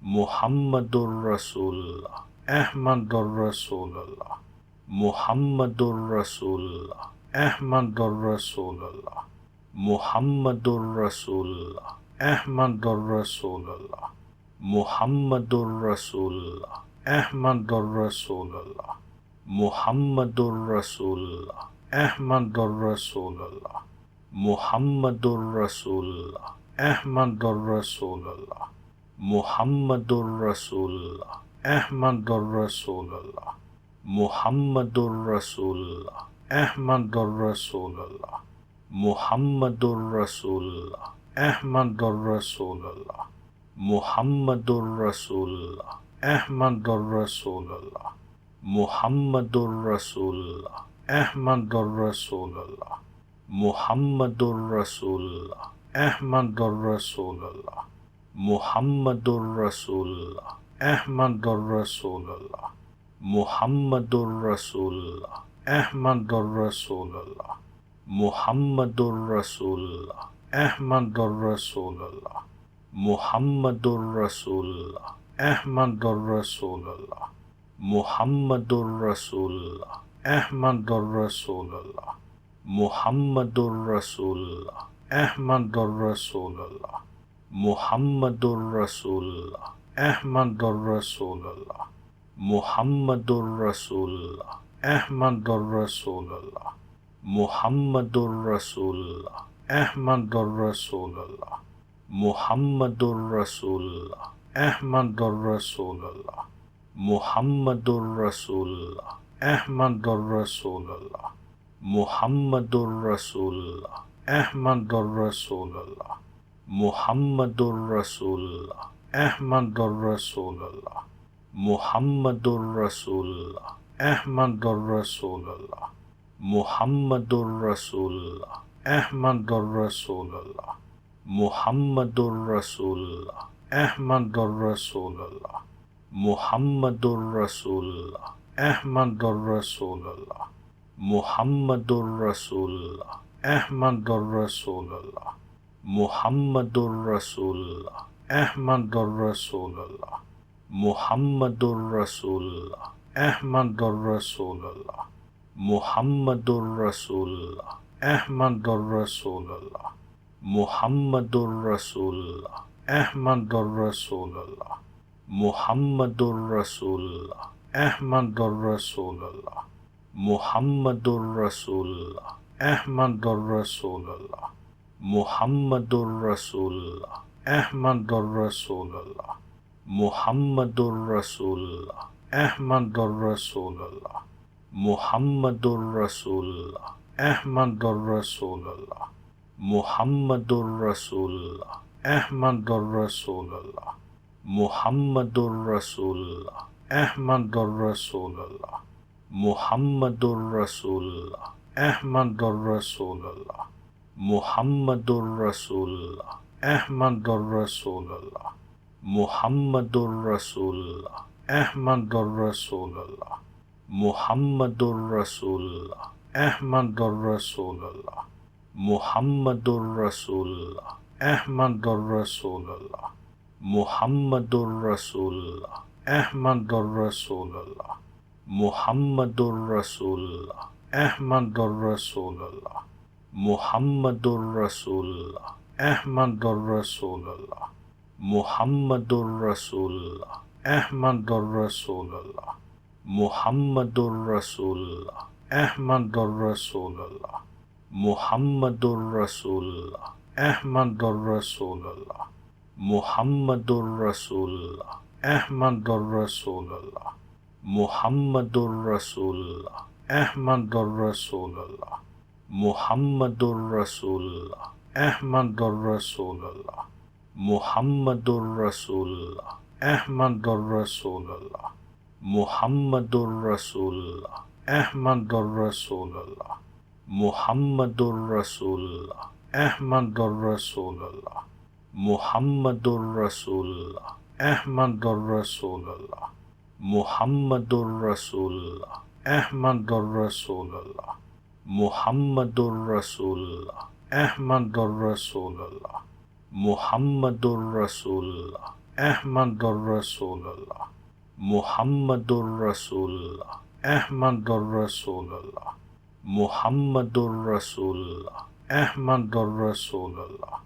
মুহাম্মাদুর রাসূলুল্লাহ, আহমাদুর রাসূলুল্লাহ, মুহাম্মাদুর রাসূলুল্লাহ, আহমাদুর রাসূলুল্লাহ, মুহাম্মাদুর রাসূলুল্লাহ, আহমাদুর রাসূলুল্লাহ, মুহাম্মাদুর রাসূলুল্লাহ, আহমাদুর রাসূলুল্লাহ, মুহাম্মাদুর রাসূলুল্লাহ, আহমাদুর রাসূলুল্লাহ, মুহাম্মাদুর রাসূলুল্লাহ, আহমাদুর রাসূলুল্লাহ, মুহাম্মাদুর রাসূলুল্লাহ, আহমাদুর রাসূলুল্লাহ, মুহাম্মাদুর রাসূলুল্লাহ, আহমাদুর রাসূলুল্লাহ, মুহাম্মাদুর রাসূলুল্লাহ, আহমাদুর রাসূলুল্লাহ, মুহাম্মাদুর রাসূলুল্লাহ, আহমাদুর রাসূলুল্লাহ, মুহাম্মাদুর রাসূলুল্লাহ, আহমাদুর রাসূলুল্লাহ, মুহাম্মাদুর রাসূলুল্লাহ, আহমাদুর রাসূলুল্লাহ, মুহাম্মাদুর রাসূলুল্লাহ, আহমাদুর রাসূলুল্লাহ, মুহাম্মাদুর রাসূলুল্লাহ, আহমাদুর রাসূলুল্লাহ, মুহাম্মাদুর রাসূলুল্লাহ, আহমাদুর রাসূলুল্লাহ, মুহাম্মাদুর রাসূলুল্লাহ, আহমাদুর রাসূলুল্লাহ, মুহাম্মাদুর রাসূলুল্লাহ, আহমাদুর রাসূলুল্লাহ, মুহাম্মাদুর রাসূলুল্লাহ, আহমাদুর রাসূলুল্লাহ, মুহাম্মাদুর রাসূলুল্লাহ, আহমাদুর রাসূলুল্লাহ, মুহাম্মাদুর রাসূলুল্লাহ, আহমাদুর রাসূলুল্লাহ, মুহাম্মাদুর রাসূলুল্লাহ, আহমাদুর রাসূলুল্লাহ, মুহাম্মাদুর রাসূলুল্লাহ, আহমাদুর রাসূলুল্লাহ, মুহাম্মাদুর রাসূলুল্লাহ, আহমাদুর রাসূলুল্লাহ, মুহাম্মাদুর রাসূলুল্লাহ, আহমাদুর রাসূলুল্লাহ, মুহাম্মাদুর রাসূলুল্লাহ, আহমাদুর রাসূলুল্লাহ, মুহাম্মাদুর রাসূলুল্লাহ, আহমাদুর রাসূলুল্লাহ, মুহাম্মাদুর রাসূলুল্লাহ, আহমাদুর রাসূলুল্লাহ, মুহাম্মাদুর রাসূলুল্লাহ, আহমাদুর রাসূলুল্লাহ, মুহাম্মাদুর রাসূলুল্লাহ, আহমাদুর রাসূলুল্লাহ, মুহাম্মাদুর রাসূলুল্লাহ, আহমাদুর রাসূলুল্লাহ, মুহাম্মাদুর রাসূলুল্লাহ, আহমাদুর রাসূলুল্লাহ, মুহাম্মাদুর রাসূলুল্লাহ, আহমাদুর রাসূলুল্লাহ, মুহাম্মাদুর রাসূলুল্লাহ, আহমাদুর রাসূলুল্লাহ, মুহাম্মাদুর রাসূলুল্লাহ, আহমাদুর রাসূলুল্লাহ, মুহাম্মাদুর রাসূলুল্লাহ, আহমাদুর রাসূলুল্লাহ, মুহাম্মাদুর রাসূলুল্লাহ, আহমাদুর রাসূলুল্লাহ, মুহাম্মাদুর রাসূলুল্লাহ, আহমাদুর রাসূলুল্লাহ, মুহাম্মাদুর রাসূলুল্লাহ, আহমাদুর রাসূলুল্লাহ, মুহাম্মাদুর রাসূলুল্লাহ, আহমাদুর রাসূলুল্লাহ, মুহাম্মাদুর রাসূলুল্লাহ, আহমাদুর রাসূলুল্লাহ, মুহাম্মাদুর রাসূলুল্লাহ, আহমাদুর রাসূলুল্লাহ, মুহাম্মাদুর রাসূলুল্লাহ, আহমাদুর রাসূলুল্লাহ, মুহাম্মাদুর রাসূলুল্লাহ, আহমাদুর রাসূলুল্লাহ, মুহাম্মাদুর রাসূলুল্লাহ, আহমাদুর রাসূলুল্লাহ, মুহাম্মাদুর রাসূলুল্লাহ, আহমাদুর রাসূলুল্লাহ, মুহাম্মাদুর রাসূলুল্লাহ, আহমাদুর রাসূলুল্লাহ, মুহাম্মাদুর রাসূলুল্লাহ, আহমাদুর রাসূলুল্লাহ, মুহাম্মাদুর রাসূলুল্লাহ, আহমাদুর রাসূলুল্লাহ, মুহাম্মাদুর রাসূলুল্লাহ, আহমাদুর রাসূলুল্লাহ, মুহাম্মাদুর রাসূলুল্লাহ, আহমাদুর রাসূলুল্লাহ, মুহাম্মাদুর রাসূলুল্লাহ, Ahmadur Rasulullah, Muhammadur Rasulullah, Ahmadur Rasulullah, Muhammadur Rasulullah, Ahmadur Rasulullah, Muhammadur Rasulullah, Ahmadur Rasulullah, Muhammadur Rasulullah, Ahmadur Rasulullah, Muhammadur Rasulullah, Ahmadur Rasulullah, Muhammadur Rasulullah, Ahmadur Rasulullah, Muhammadur Rasulullah, Ahmadur Rasulullah, Muhammadur Rasulullah, Ahmadur Rasulullah, Muhammadur Rasulullah, Ahmadur Rasulullah, Muhammadur Rasulullah, Ahmadur Rasulullah, Muhammadur Rasulullah, Ahmadur Rasulullah, Muhammadur Rasulullah, Ahmadur Rasulullah, Muhammadur Rasulullah, Ahmadur Rasulullah,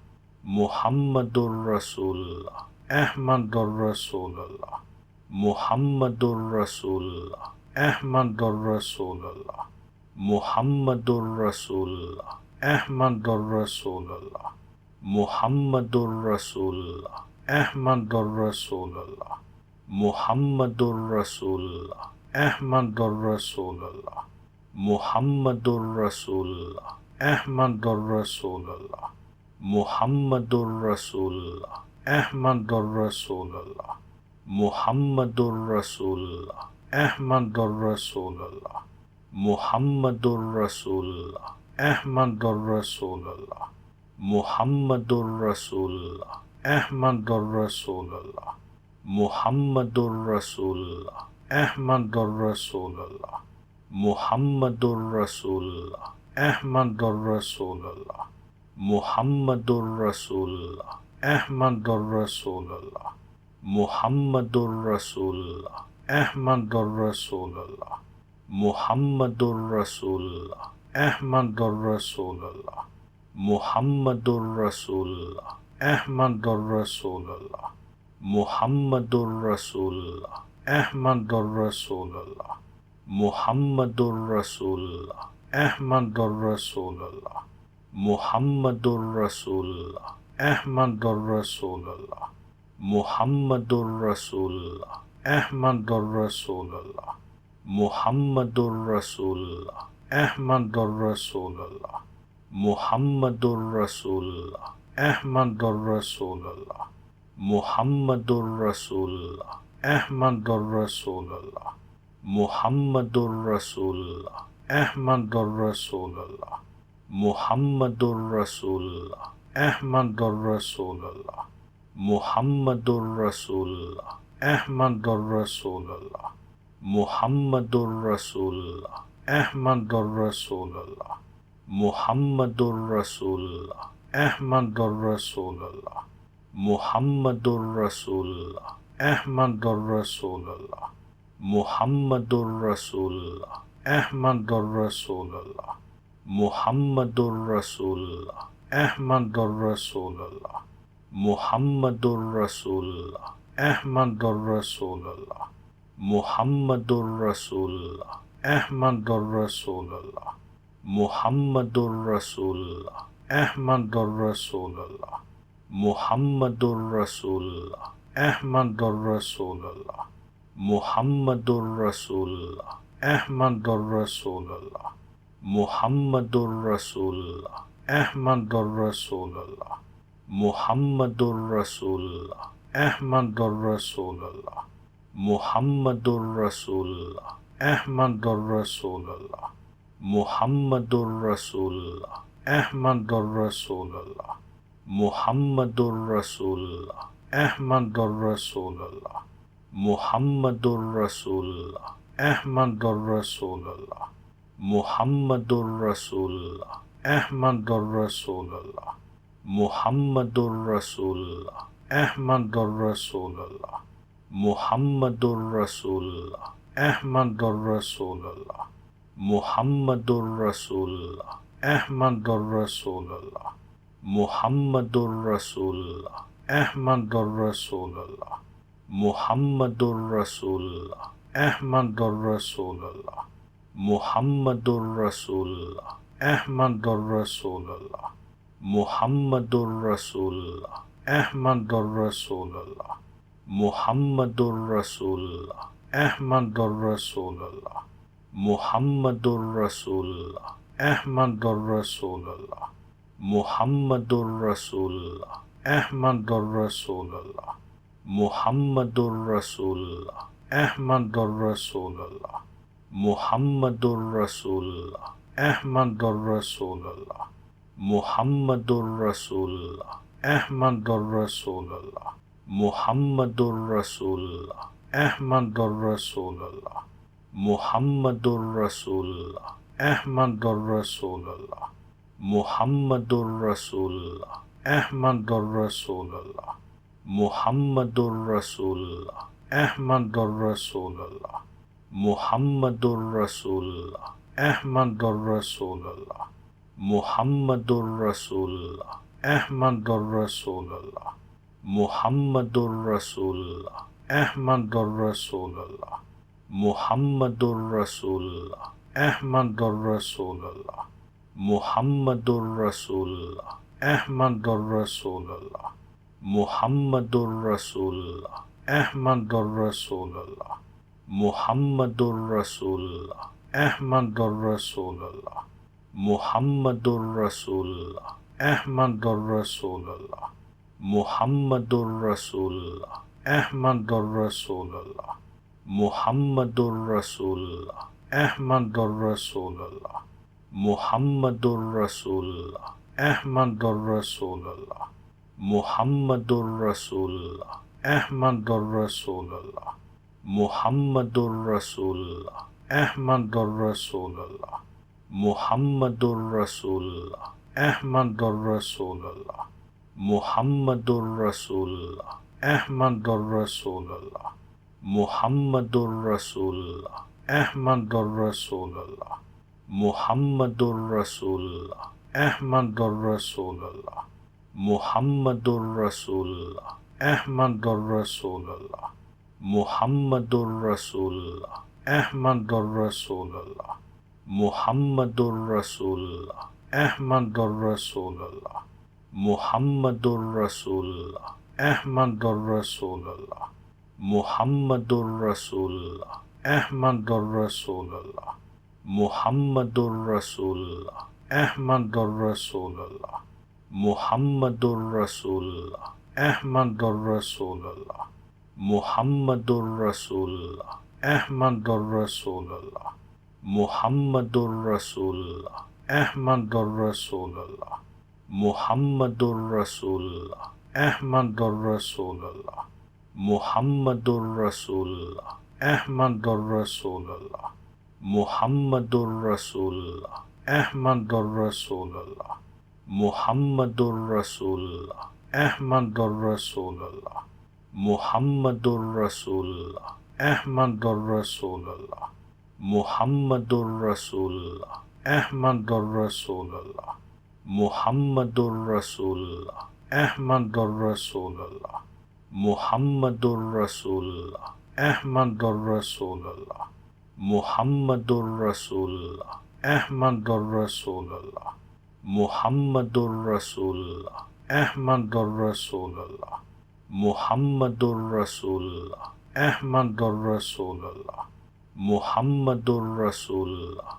Muhammadur Rasulullah, Ahmadur Rasulullah, Muhammadur Rasulullah, Ahmadur Rasulullah, Muhammadur Rasulullah, Ahmadur Rasulullah, Muhammadur Rasulullah, Ahmadur Rasulullah, Muhammadur Rasulullah, Ahmadur Rasulullah, Muhammadur Rasulullah, Ahmadur Rasulullah, Muhammadur Rasulullah, Ahmadur Rasulullah, Muhammadur Rasulullah, Ahmadur Rasulullah, Muhammadur Rasulullah, Ahmadur Rasulullah, Muhammadur Rasulullah, Ahmadur Rasulullah, Muhammadur Rasulullah, Ahmadur Rasulullah, Muhammadur Rasulullah, Ahmadur Rasulullah, Muhammadur Rasulullah, Ahmadur Rasulullah, Muhammadur Rasulullah, Ahmadur Rasulullah, Muhammadur Rasulullah, Ahmadur Rasulullah, Muhammadur Rasulullah, Ahmadur Rasulullah, Muhammadur Rasulullah, Ahmadur Rasulullah, Muhammadur Rasulullah, Ahmadur Rasulullah, Muhammadur Rasulullah, Ahmadur Rasulullah, Muhammadur Rasulullah, Ahmadur Rasulullah, Muhammadur Rasulullah, Ahmadur Rasulullah, Muhammadur Rasulullah, Ahmadur Rasulullah, Muhammadur Rasulullah, Ahmadur Rasulullah, Muhammadur Rasulullah, Ahmadur Rasulullah, Muhammadur Rasulullah, Ahmadur Rasulullah, Muhammadur Rasulullah, Ahmadur Rasulullah, Muhammadur Rasulullah, Ahmadur Rasulullah, Muhammadur Rasulullah, Ahmadur Rasulullah, Muhammadur Rasulullah, Ahmadur Rasulullah, Muhammadur Rasulullah, Ahmadur Rasulullah, Muhammadur Rasulullah, Ahmadur Rasulullah, Muhammadur Rasulullah, Ahmadur Rasulullah, Muhammadur Rasulullah, Ahmadur Rasulullah, Muhammadur Rasulullah, Ahmadur Rasulullah, Muhammadur Rasulullah, Ahmadur Rasulullah, Muhammadur Rasulullah, Ahmadur Rasulullah, Muhammadur Rasulullah, Ahmadur Rasulullah, Muhammadur Rasulullah, Ahmadur Rasulullah, Muhammadur Rasulullah, Ahmadur Rasulullah, Muhammadur Rasulullah, Ahmadur Rasulullah, Muhammadur Rasulullah, Ahmadur Rasulullah, Muhammadur Rasulullah, Ahmadur Rasulullah, Muhammadur Rasulullah, Ahmadur Rasulullah, Muhammadur Rasulullah, Ahmadur Rasulullah, Muhammadur Rasulullah, Ahmadur Rasulullah, Muhammadur Rasulullah, Ahmadur Rasulullah, Muhammadur Rasulullah, Ahmadur Rasulullah, Muhammadur Rasulullah, Ahmadur Rasulullah, মুহাম্মাদুর রাসূলুল্লাহ, আহমাদুর রাসূলুল্লাহ, মুহাম্মাদুর রাসূলুল্লাহ, আহমাদুর রাসূলুল্লাহ, মুহাম্মাদুর রাসূলুল্লাহ, আহমাদুর রাসূলুল্লাহ, মুহাম্মাদুর রাসূলুল্লাহ, আহমাদুর রাসূলুল্লাহ, মুহাম্মাদুর রাসূলুল্লাহ, আহমাদুর রাসূলুল্লাহ, মুহাম্মাদুর রাসূলুল্লাহ, আহমাদুর রাসূলুল্লাহ, মুহাম্মাদুর রাসূলুল্লাহ, আহমাদুর রাসূলুল্লাহ, মুহাম্মাদুর রাসূলুল্লাহ, আহমাদুর রাসূলুল্লাহ, মুহাম্মাদুর রাসূলুল্লাহ, আহমাদুর রাসূলুল্লাহ, মুহাম্মাদুর রাসূলুল্লাহ, আহমাদুর রাসূলুল্লাহ, মুহাম্মাদুর রাসূলুল্লাহ, আহমাদুর রাসূলুল্লাহ, মুহাম্মাদুর রাসূলুল্লাহ, আহমাদুর রাসূলুল্লাহ, মুহাম্মাদুর রাসূলুল্লাহ, আহমাদুর রাসূলুল্লাহ, মুহাম্মাদুর রাসূলুল্লাহ, আহমাদুর রাসূলুল্লাহ, মুহাম্মাদুর রাসূলুল্লাহ, আহমাদুর রাসূলুল্লাহ, মুহাম্মাদুর রাসূলুল্লাহ, আহমাদুর রাসূলুল্লাহ, মুহাম্মাদুর রাসূলুল্লাহ, আহমাদুর রাসূলুল্লাহ, মুহাম্মাদুর রাসূলুল্লাহ, আহমাদুর রাসূলুল্লাহ, মুহাম্মাদুর রাসূলুল্লাহ, আহমাদুর রাসূলুল্লাহ, মুহাম্মাদুর রাসূলুল্লাহ, আহমাদুর রাসূলুল্লাহ, মুহাম্মাদুর রাসূলুল্লাহ, আহমাদুর রাসূলুল্লাহ, মুহাম্মাদুর রাসূলুল্লাহ, আহমাদুর রাসূলুল্লাহ, মুহাম্মাদুর রাসূলুল্লাহ, আহমাদুর রাসূলুল্লাহ, মুহাম্মাদুর রাসূলুল্লাহ, আহমাদুর রাসূলুল্লাহ, মুহাম্মাদুর রাসূলুল্লাহ, আহমাদুর রাসূলুল্লাহ, মুহাম্মাদুর রাসূলুল্লাহ, আহমাদুর রাসূলুল্লাহ, মুহাম্মাদুর রাসূলুল্লাহ, আহমাদুর রাসূলুল্লাহ, মুহাম্মাদুর রাসূলুল্লাহ, আহমাদুর রাসূলুল্লাহ, মুহাম্মাদুর রাসূলুল্লাহ, আহমাদুর রাসূলুল্লাহ, মুহাম্মাদুর রাসূলুল্লাহ, আহমাদুর রাসূলুল্লাহ, মুহাম্মাদুর রাসূলুল্লাহ, আহমাদুর রাসূলুল্লাহ, মুহাম্মাদুর রাসূলুল্লাহ, আহমাদুর রাসূলুল্লাহ, মুহাম্মাদুর রাসূলুল্লাহ, আহমাদুর রাসূলুল্লাহ, মুহাম্মাদুর রাসূলুল্লাহ, আহমাদুর রাসূলুল্লাহ, মুহাম্মাদুর রাসূলুল্লাহ, আহমাদুর রাসূলুল্লাহ, মুহাম্মাদুর রাসূলুল্লাহ, আহমাদুর রাসূলুল্লাহ, মুহাম্মাদুর রাসূলুল্লাহ, আহমাদুর রাসূলুল্লাহ, মুহাম্মাদুর রাসূলুল্লাহ, আহমাদুর রাসূলুল্লাহ, মুহাম্মাদুর রাসূলুল্লাহ, আহমাদুর রাসূলুল্লাহ, মুহাম্মাদুর রাসূলুল্লাহ, আহমাদুর রাসূলুল্লাহ, মুহাম্মাদুর রাসূলুল্লাহ, আহমাদুর রাসূলুল্লাহ, মুহাম্মাদুর রাসূলুল্লাহ, আহমাদুর রাসূলুল্লাহ, মুহাম্মাদুর রাসূলুল্লাহ, আহমাদুর রাসূলুল্লাহ, মুহাম্মাদুর রাসূলুল্লাহ, আহমাদুর রাসূলুল্লাহ, মুহাম্মাদুর রাসূলুল্লাহ, আহমাদুর রাসূলুল্লাহ, মুহাম্মাদুর রাসূলুল্লাহ, আহমাদুর রাসূলুল্লাহ, মুহাম্মাদুর রাসূলুল্লাহ, আহমাদুর রাসূলুল্লাহ, মুহাম্মাদুর রাসূলুল্লাহ, আহমাদুর রাসূলুল্লাহ, মুহাম্মাদুর রাসূলুল্লাহ, আহমাদুর রাসূলুল্লাহ, মুহাম্মাদুর রাসূলুল্লাহ,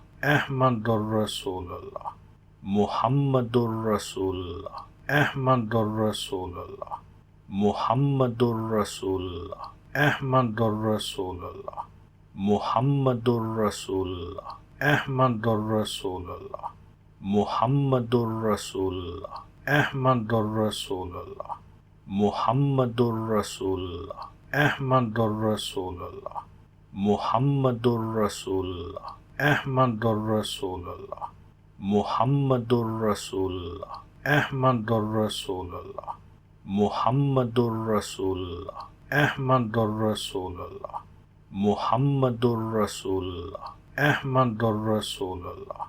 আহমাদুর রাসূলুল্লাহ, মুহাম্মাদুর রাসূলুল্লাহ, আহমাদুর রাসূলুল্লাহ, মুহাম্মাদুর রাসূলুল্লাহ, আহমাদুর রাসূলুল্লাহ, মুহাম্মাদুর রাসূলুল্লাহ, আহমাদুর রাসূলুল্লাহ, মুহাম্মাদুর রাসূলুল্লাহ, আহমাদুর রাসূলুল্লাহ, মুহাম্মাদুর রাসূলুল্লাহ, আহমাদুর রাসূলুল্লাহ, মুহাম্মাদুর রাসূলুল্লাহ, আহমাদুর রাসূলুল্লাহ, মুহাম্মাদুর রাসূলুল্লাহ, আহমাদুর রাসূলুল্লাহ, মুহাম্মাদুর রাসূলুল্লাহ, আহমাদুর রাসূলুল্লাহ, মুহাম্মাদুর রাসূলুল্লাহ, আহমাদুর রাসূলুল্লাহ,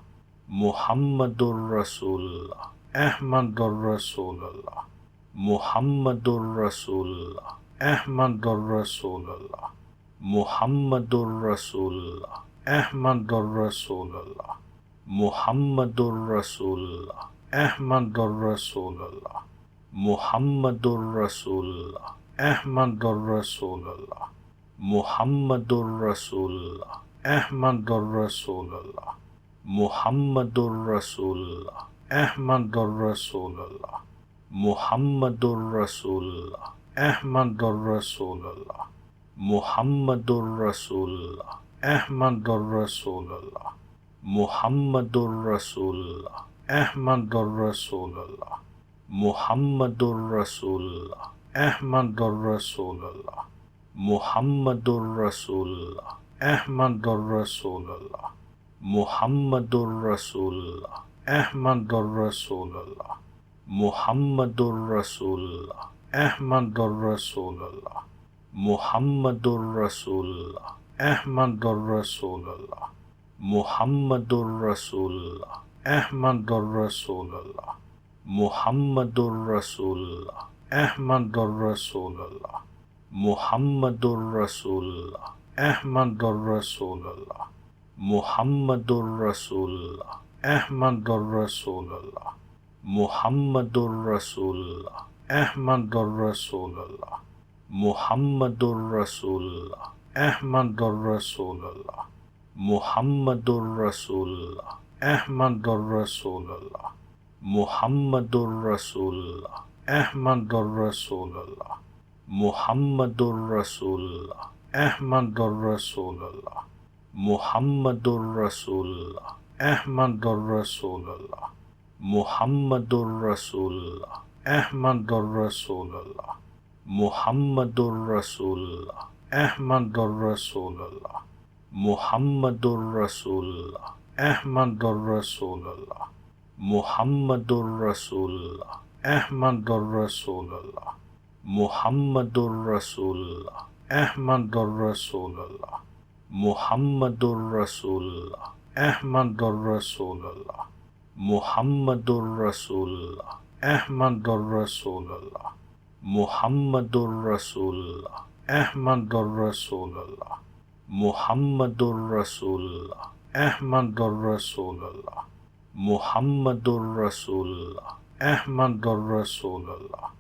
মুহাম্মাদুর রাসূলুল্লাহ, আহমাদুর রাসূলুল্লাহ, মুহাম্মাদুর রাসূলুল্লাহ, আহমাদুর রাসূলুল্লাহ, মুহাম্মাদুর রাসূলুল্লাহ, Ahmadur Rasulullah, Muhammadur Rasulullah, Ahmadur Rasulullah, Muhammadur Rasulullah, Ahmadur Rasulullah, Muhammadur Rasulullah, Ahmadur Rasulullah, Muhammadur Rasulullah, Ahmadur Rasulullah, Muhammadur Rasulullah, Ahmadur Rasulullah, Muhammadur Rasulullah, Ahmadur Rasulullah, Muhammadur Rasulullah, Ahmadur Rasulullah, Muhammadur Rasulullah, Ahmadur Rasulullah, Muhammadur Rasulullah, Ahmadur Rasulullah, Muhammadur Rasulullah, Ahmadur Rasulullah, Muhammadur Rasulullah, Ahmadur Rasulullah, Muhammadur Rasulullah, Ahmadur Rasulullah, Muhammadur Rasulullah, Ahmadur Rasulullah, Muhammadur Rasulullah, Ahmadur Rasulullah, Muhammadur Rasulullah, Ahmadur Rasulullah, Muhammadur Rasulullah, Ahmadur Rasulullah, Muhammadur Rasulullah, Ahmadur Rasulullah, Muhammadur Rasulullah, Ahmadur Rasulullah, Muhammadur Rasulullah, Ahmadur Rasulullah, Muhammadur Rasulullah, Ahmadur Rasulullah, Muhammadur Rasulullah, Ahmadur Rasulullah, Muhammadur Rasulullah, Ahmadur Rasulullah, Muhammadur Rasulullah, Ahmadur Rasulullah, Muhammadur Rasulullah, Ahmadur Rasulullah, Muhammadur Rasulullah, Ahmadur Rasulullah, Muhammadur Rasulullah, Ahmadur Rasulullah, Muhammadur Rasulullah, Ahmadur Rasulullah, Muhammadur Rasulullah, Ahmadur Rasulullah, Muhammadur Rasulullah, Ahmadur Rasulullah, Muhammadur Rasulullah, Ahmadur Rasulullah, Muhammadur Rasulullah, Ahmadur Rasulullah, Muhammadur Rasulullah, Ahmadur Rasulullah,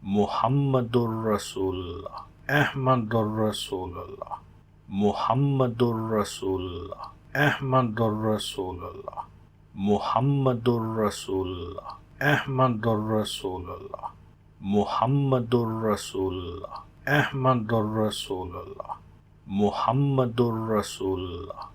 Muhammadur Rasulullah, Ahmadur Rasulullah, Muhammadur Rasulullah, Ahmadur Rasulullah, Muhammadur Rasulullah, Ahmadur Rasulullah, Muhammadur Rasulullah, Ahmadur Rasulullah, Muhammadur Rasulullah,